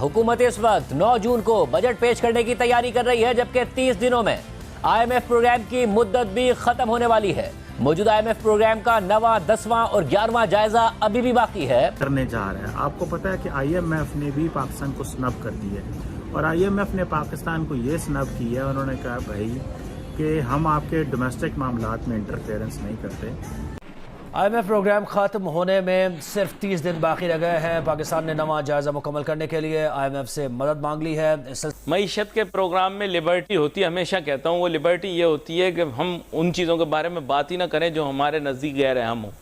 हुकूमत इस वक्त 9 जून को बजट पेश करने की तैयारी कर रही है, जबकि 30 दिनों में IMF प्रोग्राम की मुद्दत भी खत्म होने वाली है। मौजूदा IMF प्रोग्राम का 9वां, 10वां और 11वां जायजा अभी भी बाकी है। करने जा रहे हैं। आपको पता है कि IMF ने भी पाकिस्तान को स्नब कर दिया है और IMF ने पाकिस्तान को ये स्नब किया, उन्होंने कहा भाई कि हम आपके डोमेस्टिक मामलात में इंटरफेरेंस नहीं करते। IMF प्रोग्राम ख़त्म होने में सिर्फ 30 दिन बाकी रह गए हैं। पाकिस्तान ने नवा जायज़ा मुकम्मल करने के लिए IMF से मदद मांग ली है। मईशत के प्रोग्राम में लिबर्टी होती है, हमेशा कहता हूँ वो लिबर्टी ये होती है कि हम उन चीज़ों के बारे में बात ही ना करें जो हमारे नज़दीक गैर अहम हो।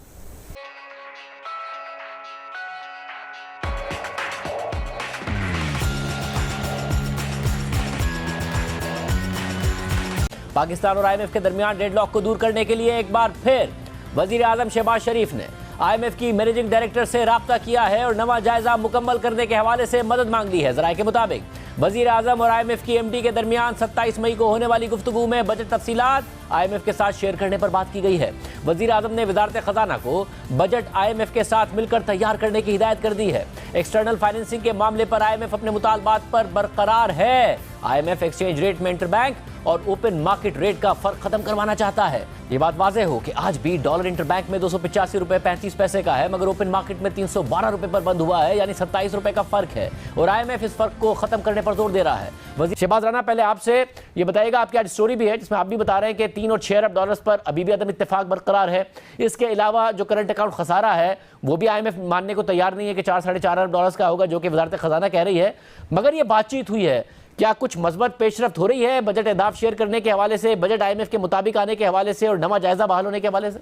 पाकिस्तान और IMF के दरमियान डेडलॉक को दूर करने के लिए एक बार फिर वजीर आजम शहबाज शरीफ ने IMF की मैनेजिंग डायरेक्टर से राब्ता किया है और नवा जायजा मुकम्मल करने के हवाले से मदद मांग ली है। जराये के मुताबिक वजीर आजम और IMF की MD के दरमियान 27 मई को होने वाली गुफ्तगू में बजट तफसीलात IMF के साथ शेयर करने पर बात की गई है। वजीर आजम ने वजारत खजाना को बजट IMF के साथ मिलकर तैयार करने की हिदायत कर दी है। एक्सटर्नल फाइनेंसिंग के मामले पर IMF अपने मुतालबात पर बरकरार है। IMF एक्सचेंज रेट में इंटरबैंक और ओपन मार्केट रेट का फर्क खत्म करवाना चाहता है। ये बात वाज़ेह हो कि आज भी डॉलर इंटरबैंक में 285 रुपए 35 पैसे का है, मगर ओपन मार्केट में 312 रुपए पर बंद हुआ है, यानी 27 रुपए का फर्क है और IMF इस फर्क को खत्म करने पर जोर दे रहा है। वजीर शहबाज राना, पहले आपसे ये बताइएगा, आपकी आज स्टोरी भी है जिसमें आप भी बता रहे हैं कि 3 और 6 अरब डॉलर्स पर अभी भी अदम इत्तेफाक बरकरार है। इसके अलावा जो करंट अकाउंट खसारा है वो भी IMF मानने को तैयार नहीं है कि 4 साढ़े 4 अरब डॉलर्स का होगा, जो कि वजारत खजाना कह रही है। मगर ये बातचीत हुई है, क्या कुछ मजबूत पेशरफ्त हो रही है बजट अहदाफ शेयर करने के हवाले से, बजट IMF के मुताबिक आने के हवाले से और नवा जायजा बहाल होने के हवाले से?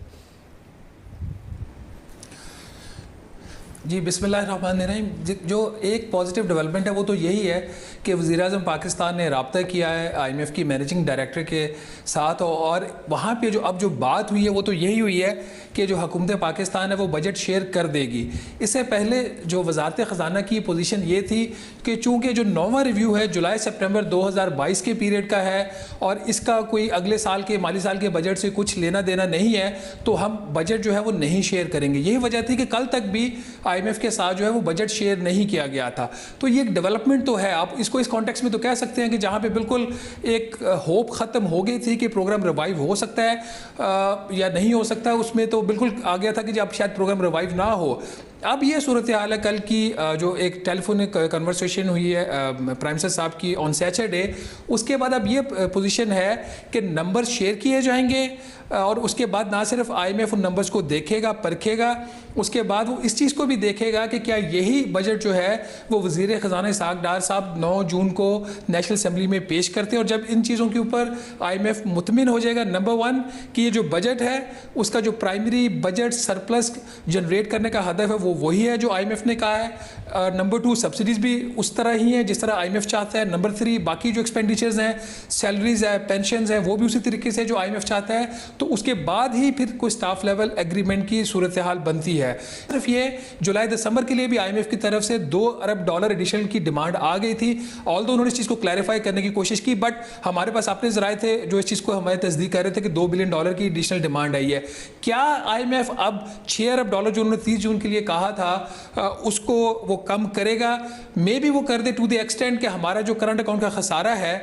जी बिस्मिल्लाहिर्रहमानिर्रहीम। जो एक पॉजिटिव डेवलपमेंट है वो तो यही है कि वज़ीर-ए-आज़म पाकिस्तान ने रब्ता किया है IMF की मैनेजिंग डायरेक्टर के साथ और वहाँ पे जो बात हुई है वो तो यही हुई है कि जो हुकूमत पाकिस्तान है वो बजट शेयर कर देगी। इससे पहले जो वजारत ख़जाना की पोजीशन ये थी कि चूँकि जो 9वां रिव्यू है जुलाई सितंबर 2022 के पीरियड का है और इसका कोई अगले साल के माली साल के बजट से कुछ लेना देना नहीं है, तो हम बजट जो है वो नहीं शेयर करेंगे। यही वजह थी कि कल तक भी IMF के साथ जो है वो बजट शेयर नहीं किया गया था। तो ये एक डेवलपमेंट तो है। आप इसको इस कॉन्टेक्स्ट में तो कह सकते हैं कि जहाँ पे बिल्कुल एक होप ख़त्म हो गई थी कि प्रोग्राम रिवाइव हो सकता है या नहीं हो सकता है, उसमें तो बिल्कुल आ गया था कि जब शायद प्रोग्राम रिवाइव ना हो। अब ये सूरत हाल है, कल की जो एक टेलीफोनिक कन्वर्सेशन हुई है प्राइम मिनिस्टर साहब की ऑन सैटरडे, उसके बाद अब ये पोजीशन है कि नंबर शेयर किए जाएंगे और उसके बाद ना सिर्फ IMF उन नंबर्स को देखेगा परखेगा, उसके बाद वो इस चीज़ को भी देखेगा कि क्या यही बजट जो है वो वज़ीर ख़जाना इसहाक़ डार साहब 9 जून को नेशनल असम्बली में पेश करते हैं। और जब इन चीज़ों के ऊपर IMF मुतमिन हो जाएगा, नंबर 1 कि ये जो बजट है उसका जो प्राइमरी बजट सरप्लस जनरेट करने का हदफ है वो वही है जो IMF ने कहा है। नंबर 2 सब्सिडीज़ भी उस तरह ही हैं जिस तरह IMF चाहता है। नंबर 3 बाकी जो एक्सपेंडिचर्स हैं, सैलरीज है, पेंशन है, वो भी उसी तरीके से जो IMF चाहता है। तो उसके बाद ही फिर कोई स्टाफ लेवल एग्रीमेंट की सूरत हाल बनती है। सिर्फ ये जुलाई दिसंबर के लिए भी IMF की तरफ से 2 अरब डॉलर एडिशनल की डिमांड आ गई थी। ऑल्दो उन्होंने इस चीज़ को क्लैरिफाई करने की कोशिश की, बट हमारे पास अपने ज़राए थे जो इस चीज़ को हमारे तस्दीक कर रहे थे कि $2 बिलियन की एडिशनल डिमांड आई है। क्या IMF अब 6 अरब डॉलर जो उन्होंने 30 जून के लिए कहा था उसको वो कम करेगा? मे भी वो कर दे टू द एक्सटेंट कि हमारा जो करंट अकाउंट का खसारा है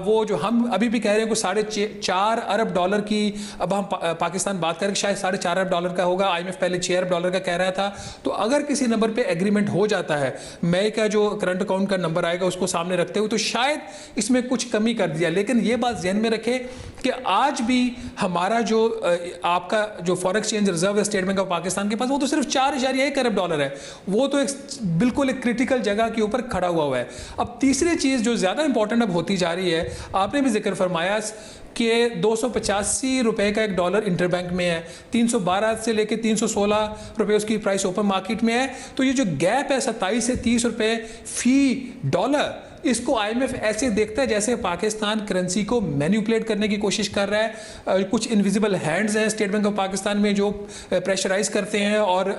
वो जो हम अभी भी कह रहे हैं कि 4.5 अरब डॉलर की, अब हम पाकिस्तान बात करें शायद 4.5 अरब डॉलर का होगा, IMF पहले 6 अरब डॉलर का कह रहा था। तो अगर किसी नंबर पे एग्रीमेंट हो जाता है, मई का जो करंट अकाउंट का नंबर आएगा उसको सामने रखते हुए, तो शायद इसमें कुछ कमी कर दिया। लेकिन ये बात ध्यान में रखें कि आज भी हमारा जो आपका जो फॉरेन एक्सचेंज रिजर्व है स्टेट बैंक ऑफ पाकिस्तान के पास, वो तो सिर्फ 4.1 अरब डॉलर है। वो तो बिल्कुल एक क्रिटिकल जगह के ऊपर खड़ा हुआ है। अब तीसरी चीज़ जो ज़्यादा इंपॉर्टेंट अब होती जा रही है, आपने भी जिक्र फरमाया कि 285 रुपए का एक डॉलर इंटरबैंक में है, 312 से लेकर 316 रुपए उसकी प्राइस ओपन मार्केट में है। तो ये जो गैप है 27 से 30 रुपए फी डॉलर, इसको IMF ऐसे देखता है जैसे पाकिस्तान करेंसी को मैनिपुलेट करने की कोशिश कर रहा है। कुछ इनविजिबल हैंड्स हैं स्टेट बैंक ऑफ पाकिस्तान में जो प्रेशराइज करते हैं और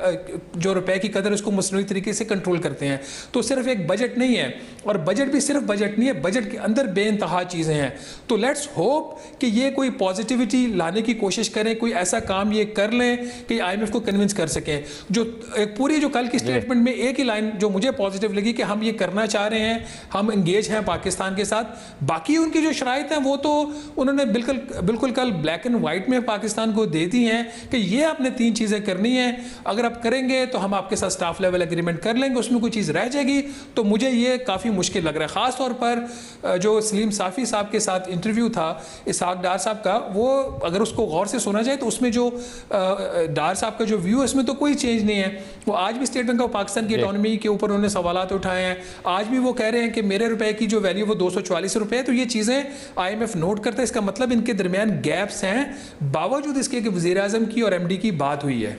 जो रुपए की कदर उसको मसनूई तरीके से कंट्रोल करते हैं। तो सिर्फ एक बजट नहीं है, और बजट भी सिर्फ बजट नहीं है, बजट के अंदर बेइंतहा चीज़ें हैं। तो लेट्स होप कि ये कोई पॉजिटिविटी लाने की कोशिश करें, कोई ऐसा काम ये कर लें कि IMF को कन्विंस कर सकें। जो एक पूरी जो कल की स्टेटमेंट में एक ही लाइन जो मुझे पॉजिटिव लगी कि हम ये करना चाह रहे हैं, हम इंगेज हैं पाकिस्तान के साथ। बाकी उनकी जो शराइत हैं वो तो उन्होंने बिल्कुल कल ब्लैक एंड वाइट में पाकिस्तान को दे दी हैं कि ये आपने 3 चीज़ें करनी है, अगर आप करेंगे तो हम आपके साथ स्टाफ लेवल एग्रीमेंट कर लेंगे, उसमें कोई चीज़ रह जाएगी तो मुझे ये काफ़ी मुश्किल लग रहा है। ख़ास तौर पर जो सलीम साफ़ी साहब के साथ इंटरव्यू था इसहाक डार साहब का, वो अगर उसको गौर से सुना जाए तो उसमें जो डार साहब का जो व्यू है उसमें तो कोई चेंज नहीं है। वो आज भी स्टेट बैंक ऑफ पाकिस्तान की इकोनॉमी के ऊपर उन्होंने सवालात उठाए हैं। आज भी वो कह रहे हैं कि मेरे रुपए की जो वैल्यू वो 244 रुपये है। तो ये चीज़ें IMF नोट करता है, इसका मतलब इनके दरमियान गैप्स हैं बावजूद इसके कि वज़ीर-ए-आज़म की और MD की बात हुई है।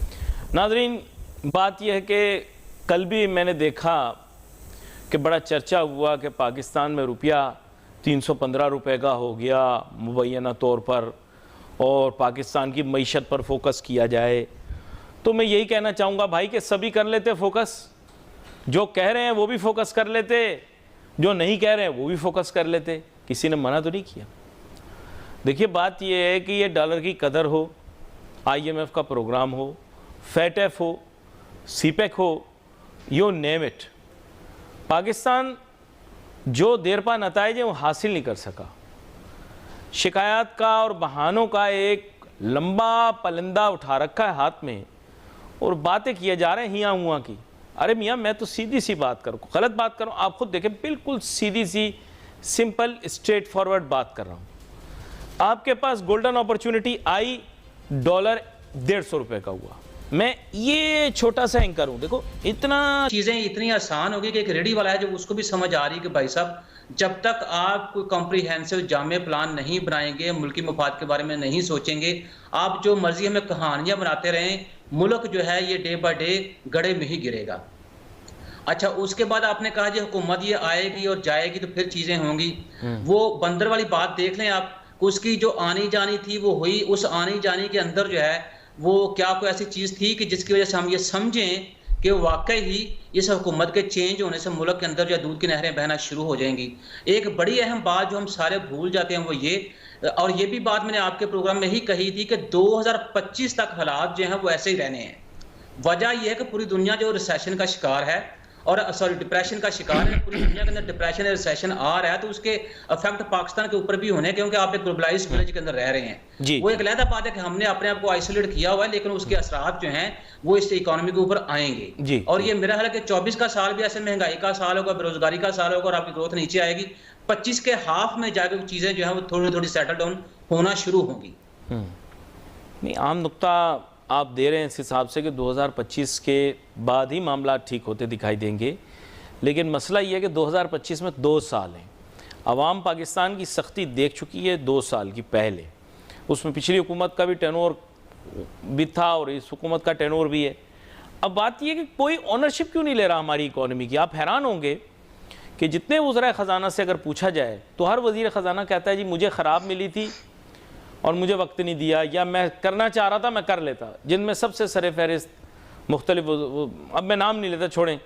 नाज़रीन, बात यह है कि कल भी मैंने देखा कि बड़ा चर्चा हुआ कि पाकिस्तान में रुपया 315 रुपए का हो गया मुबैना तौर पर और पाकिस्तान की मईशत पर फोकस किया जाए। तो मैं यही कहना चाहूँगा भाई कि सभी कर लेते फोकस, जो कह रहे हैं वो भी फोकस कर लेते, जो नहीं कह रहे हैं वो भी फोकस कर लेते, किसी ने मना तो नहीं किया। देखिए बात यह है कि ये डॉलर की कदर हो, IMF का प्रोग्राम हो, FATF हो, CPEC हो, यू नेम इट, पाकिस्तान जो देर पा नताइज है वो हासिल नहीं कर सका। शिकायत का और बहानों का एक लंबा पलंदा उठा रखा है हाथ में और बातें किए जा रहे हैं हियाँ हुआ की। अरे मियाँ मैं तो सीधी सी बात करूँ, गलत बात करूँ, आप खुद देखें, बिल्कुल सीधी सी सिंपल स्ट्रेट फॉरवर्ड बात कर रहा हूँ। आपके पास गोल्डन अपॉर्चुनिटी आई, डॉलर 150 रुपये का हुआ। मैं ये छोटा सा एंकर हूँ, देखो इतना चीज़ें इतनी आसान होगी कि एक रेडी वाला है जो उसको भी समझ आ रही है कि भाई साहब जब तक आप कोई कॉम्प्रिहेंसिव जामे प्लान नहीं बनाएंगे, मुल्की मफाद के बारे में नहीं सोचेंगे, आप जो मर्जी हमें कहानियां बनाते रहें, मुल्क जो है ये डे बाय डे गड़े में ही गिरेगा। अच्छा, उसके बाद आपने कहा जी हुकूमत ये आएगी और जाएगी तो फिर चीज़ें होंगी। वो बंदर वाली बात देख लें आप, उसकी जो आनी जानी थी वो हुई। उस आनी जानी के अंदर जो है वो क्या कोई ऐसी चीज़ थी कि जिसकी वजह से हम ये समझें कि वाकई ही इस हुकूमत के चेंज होने से मुल्क के अंदर जो दूध की नहरें बहना शुरू हो जाएंगी। एक बड़ी अहम बात जो हम सारे भूल जाते हैं वो ये, और ये भी बात मैंने आपके प्रोग्राम में ही कही थी कि 2025 तक हालात जो हैं वो ऐसे ही रहने हैं। वजह यह है कि पूरी दुनिया जो रिसेशन का शिकार है और डिप्रेशन का शिकार है, पूरी दुनिया के अंदर डिप्रेशन रिसेशन आ रहा है, तो उसके इफेक्ट पाकिस्तान के ऊपर भी होने, क्योंकि आप एक ग्लोबलाइज्ड विलेज के अंदर रह रहे हैं। वो एक अलग बात है कि हमने अपने आप को आइसोलेट किया हुआ है, लेकिन उसके असरात जो हैं वो इस इकोनॉमी के ऊपर आएंगे। और ये मेरा ख्याल है कि 24 का साल भी ऐसे महंगाई का साल होगा, बेरोजगारी का साल होगा और आपकी ग्रोथ नीचे आएगी। 25 के हाफ में जाकर चीजें जो है वो थोड़ी थोड़ी सेटल डाउन होना शुरू होंगी। नहीं, आम नुक्ता आप दे रहे हैं इस हिसाब से कि 2025 के बाद ही मामला ठीक होते दिखाई देंगे, लेकिन मसला ये है कि 2025 में 2 साल हैं। अवाम पाकिस्तान की सख्ती देख चुकी है 2 साल की पहले, उसमें पिछली हुकूमत का भी टेनोर भी था और इस हुकूमत का टेनोर भी है। अब बात यह कि कोई ऑनरशिप क्यों नहीं ले रहा हमारी इकॉनमी की। आप हैरान होंगे कि जितने वज़रा ख़जाना से अगर पूछा जाए तो हर वज़ीर ख़जाना कहता है जी मुझे ख़राब मिली थी और मुझे वक्त नहीं दिया, या मैं करना चाह रहा था मैं कर लेता। जिनमें सबसे सर फहरिस्त मुख्तलिफ, अब मैं नाम नहीं लेता, छोड़ें,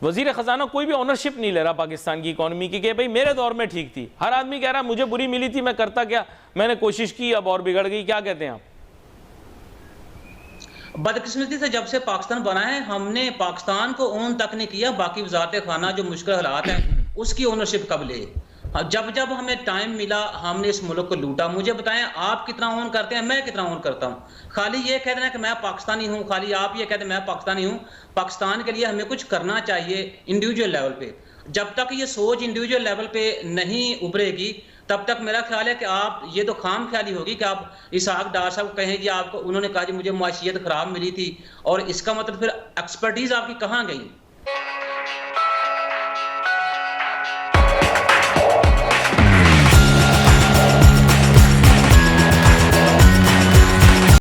वज़ीर ख़जाना कोई भी ऑनरशिप नहीं ले रहा पाकिस्तान की इकॉनमी की कि भाई मेरे दौर में ठीक थी। हर आदमी कह रहा मुझे बुरी मिली थी, मैं करता क्या, मैंने कोशिश की अब और बिगड़ गई। क्या कहते हैं आप? बदकिस्मती से जब से पाकिस्तान बना है हमने पाकिस्तान को ओन तक नहीं किया, बाकी वज़ारत खाना जो मुश्किल हालात हैं उसकी ओनरशिप कब ले। जब जब हमें टाइम मिला हमने इस मुल्क को लूटा। मुझे बताएं आप कितना ओन करते हैं, मैं कितना ओन करता हूं। खाली ये कह देना कि मैं पाकिस्तानी हूं, खाली आप ये कहते हैं मैं पाकिस्तानी हूं। पाकिस्तान के लिए हमें कुछ करना चाहिए इंडिविजुअल लेवल पे। जब तक ये सोच इंडिविजुअल लेवल पे नहीं उभरेगी तब तक मेरा ख्याल है कि आप ये तो खाम ख्याली होगी कि आप इसहाक डार साहब कहें जी आपको, उन्होंने कहा जी मुझे मुआशियत खराब मिली थी, और इसका मतलब फिर एक्सपर्टीज आपकी कहाँ गई।